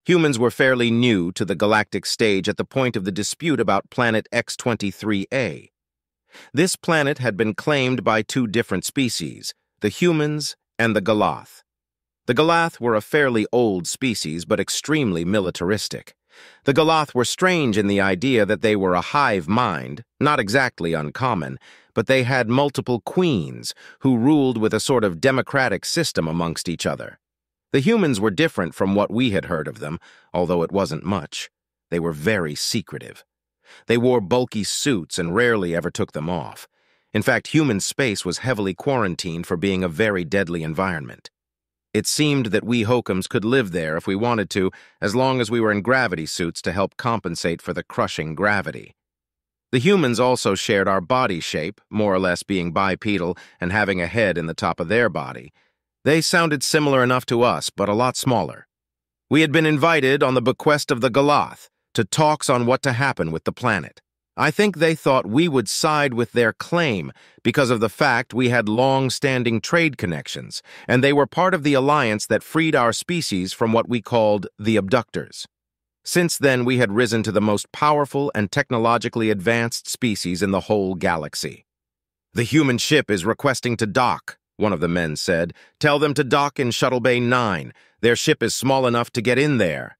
Humans were fairly new to the galactic stage at the point of the dispute about planet X-23A. This planet had been claimed by two different species, the humans and the Galath. The Galath were a fairly old species, but extremely militaristic. The Galath were strange in the idea that they were a hive mind, not exactly uncommon, but they had multiple queens who ruled with a sort of democratic system amongst each other. The humans were different from what we had heard of them, although it wasn't much. They were very secretive. They wore bulky suits and rarely ever took them off. In fact, human space was heavily quarantined for being a very deadly environment. It seemed that we Hookums could live there if we wanted to, as long as we were in gravity suits to help compensate for the crushing gravity. The humans also shared our body shape, more or less being bipedal and having a head in the top of their body. They sounded similar enough to us, but a lot smaller. We had been invited on the bequest of the Galath to talks on what to happen with the planet. I think they thought we would side with their claim because of the fact we had long-standing trade connections, and they were part of the alliance that freed our species from what we called the abductors. Since then, we had risen to the most powerful and technologically advanced species in the whole galaxy. "The human ship is requesting to dock," one of the men said. "Tell them to dock in Shuttle Bay 9. Their ship is small enough to get in there."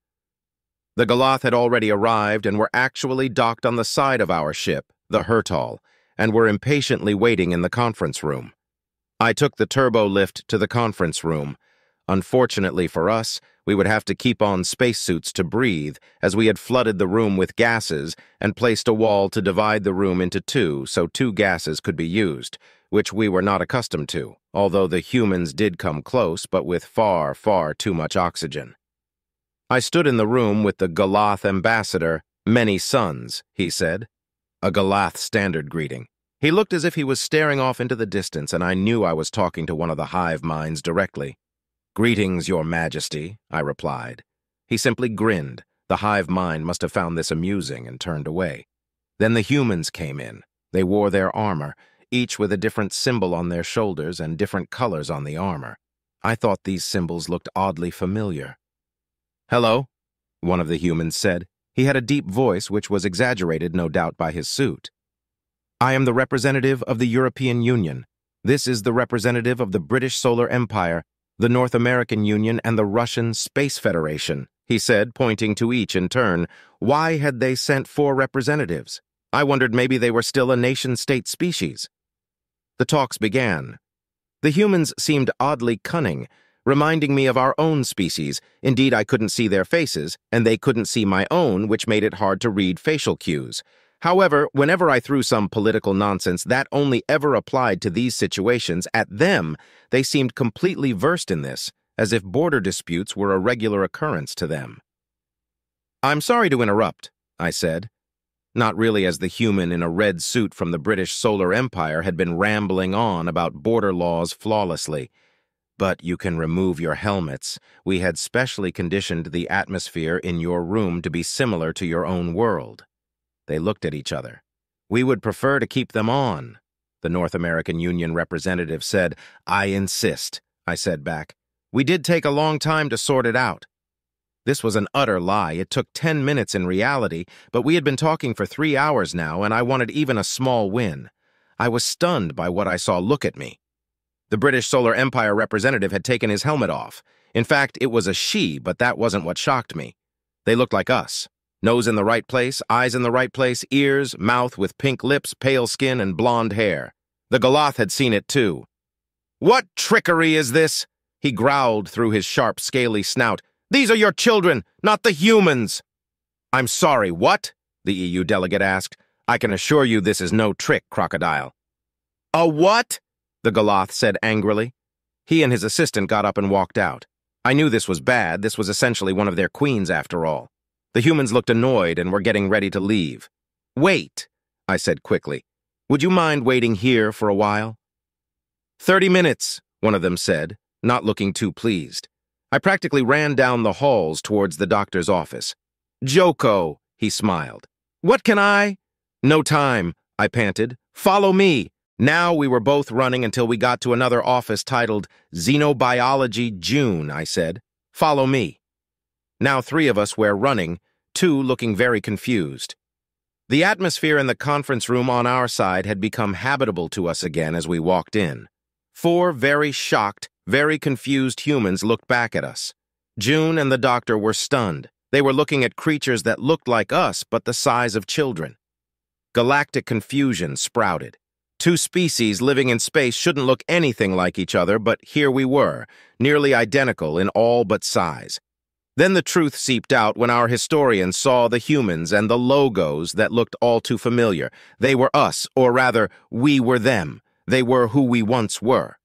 The Galath had already arrived and were actually docked on the side of our ship, the Hertol, and were impatiently waiting in the conference room. I took the turbo lift to the conference room. Unfortunately for us, we would have to keep on spacesuits to breathe, as we had flooded the room with gases and placed a wall to divide the room into two so two gases could be used, which we were not accustomed to, although the humans did come close, but with far, far too much oxygen. I stood in the room with the Galath ambassador. "Many sons," he said. A Galath standard greeting. He looked as if he was staring off into the distance, and I knew I was talking to one of the hive minds directly. "Greetings, Your Majesty," I replied. He simply grinned. The hive mind must have found this amusing and turned away. Then the humans came in. They wore their armor, each with a different symbol on their shoulders and different colors on the armor. I thought these symbols looked oddly familiar. "Hello," one of the humans said. He had a deep voice which was exaggerated, no doubt, by his suit. "I am the representative of the European Union. This is the representative of the British Solar Empire, the North American Union, and the Russian Space Federation," he said, pointing to each in turn. Why had they sent 4 representatives? I wondered maybe they were still a nation-state species. The talks began. The humans seemed oddly cunning, reminding me of our own species. Indeed, I couldn't see their faces, and they couldn't see my own, which made it hard to read facial cues. However, whenever I threw some political nonsense that only ever applied to these situations at them, they seemed completely versed in this, as if border disputes were a regular occurrence to them. "I'm sorry to interrupt," I said. Not really, as the human in a red suit from the British Solar Empire had been rambling on about border laws flawlessly. "But you can remove your helmets. We had specially conditioned the atmosphere in your room to be similar to your own world." They looked at each other. "We would prefer to keep them on," the North American Union representative said. "I insist," I said back. "We did take a long time to sort it out." This was an utter lie. It took 10 minutes in reality, but we had been talking for 3 hours now, and I wanted even a small win. I was stunned by what I saw look at me. The British Solar Empire representative had taken his helmet off. In fact, it was a she, but that wasn't what shocked me. They looked like us. Nose in the right place, eyes in the right place, ears, mouth with pink lips, pale skin, and blonde hair. The Galath had seen it too. "What trickery is this?" he growled through his sharp, scaly snout. "These are your children, not the humans." "I'm sorry, what?" the EU delegate asked. "I can assure you this is no trick, Crocodile." "A what?" the Galath said angrily. He and his assistant got up and walked out. I knew this was bad. This was essentially one of their queens after all. The humans looked annoyed and were getting ready to leave. "Wait," I said quickly. "Would you mind waiting here for a while?" 30 minutes, one of them said, not looking too pleased. I practically ran down the halls towards the doctor's office. "Joko," he smiled. "What can I—" "No time," I panted. "Follow me." Now we were both running until we got to another office titled Xenobiology June, I said. "Follow me." Now 3 of us were running, 2 looking very confused. The atmosphere in the conference room on our side had become habitable to us again as we walked in. 4 very shocked, very confused humans looked back at us. June and the doctor were stunned. They were looking at creatures that looked like us but the size of children. Galactic confusion sprouted. 2 species living in space shouldn't look anything like each other, but here we were, nearly identical in all but size. Then the truth seeped out when our historians saw the humans and the logos that looked all too familiar. They were us, or rather, we were them. They were who we once were.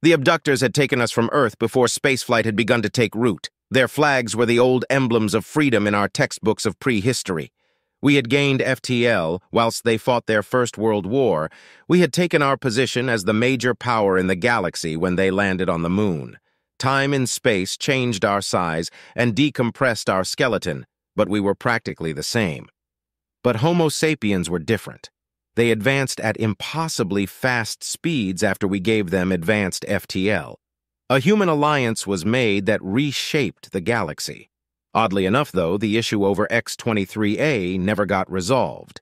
The abductors had taken us from Earth before spaceflight had begun to take root. Their flags were the old emblems of freedom in our textbooks of prehistory. We had gained FTL whilst they fought their First World War. We had taken our position as the major power in the galaxy when they landed on the moon. Time and space changed our size and decompressed our skeleton, but we were practically the same. But Homo sapiens were different. They advanced at impossibly fast speeds after we gave them advanced FTL. A human alliance was made that reshaped the galaxy. Oddly enough, though, the issue over X-23A never got resolved.